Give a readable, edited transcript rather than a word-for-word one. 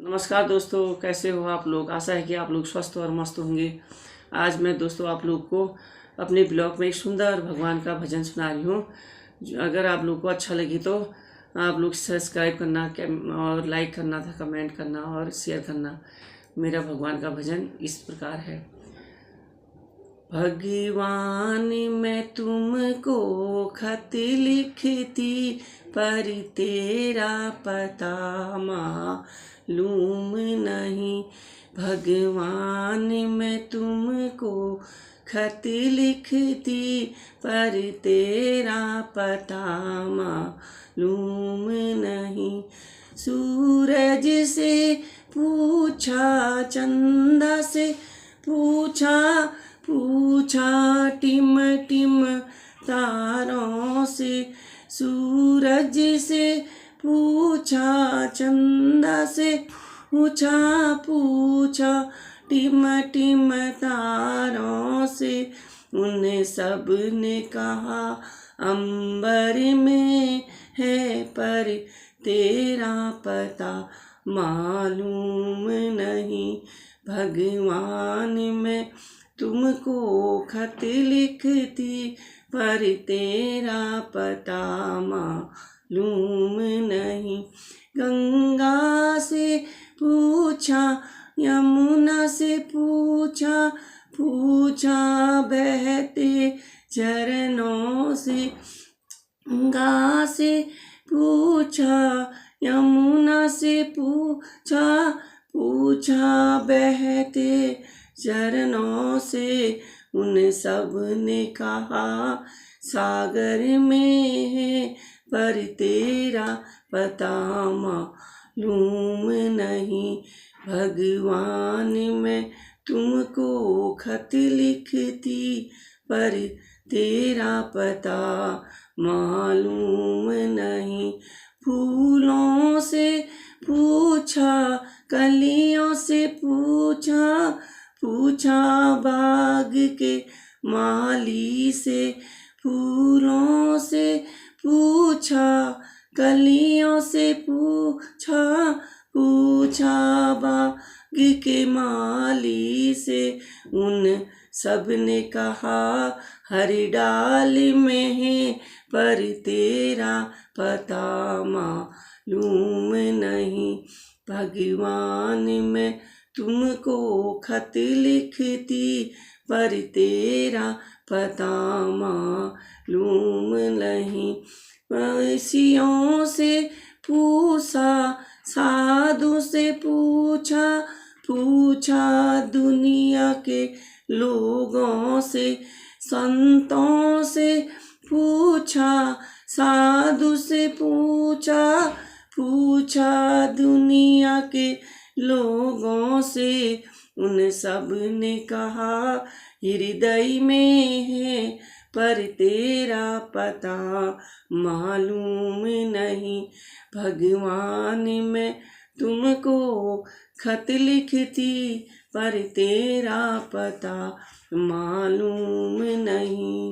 नमस्कार दोस्तों, कैसे हो आप लोग। आशा है कि आप लोग स्वस्थ और मस्त होंगे। आज मैं दोस्तों आप लोग को अपने ब्लॉग में एक सुंदर भगवान का भजन सुना रही हूँ। अगर आप लोग को अच्छा लगी तो आप लोग सब्सक्राइब करना और लाइक करना था, कमेंट करना और शेयर करना। मेरा भगवान का भजन इस प्रकार है। भगवान मैं तुमको खत लिखती, पर तेरा पता मालूम नहीं। भगवान मैं तुमको खत लिखती, पर तेरा पता मालूम नहीं। सूरज से पूछा, चंदा से पूछा, टिम टिम तारों से। सूरज से पूछा, चंदा से पूछा, टिम टिम तारों से। उन सब ने कहा अंबर में है, पर तेरा पता मालूम नहीं। भगवान मैं तुमको खत लिखती, पर तेरा पता मालूम नहीं। गंगा से पूछा, यमुना से पूछा, बहते झरनों से। गंगा से पूछा, यमुना से पूछा, बहते चरणों से। उन सब ने कहा सागर में है, पर तेरा पता मालूम नहीं। भगवान मैं तुमको खत लिखती, पर तेरा पता मालूम नहीं। फूलों से पूछा, कलियों से पूछा, बाग के माली से। फूलों से पूछा, कलियों से पूछा, बाग के माली से। उन सब ने कहा हर डाल में है, पर तेरा पता मालूम नहीं। भगवान मैं तुमको खत लिखती, पर तेरा पता मालूम नहीं। ऋषियों से पूछा, साधु से पूछा, दुनिया के लोगों से। संतों से पूछा, साधु से पूछा, दुनिया के लोगों से। उन सब ने कहा हृदय में है, पर तेरा पता मालूम नहीं। भगवान मैं तुमको खत लिखती, पर तेरा पता मालूम नहीं।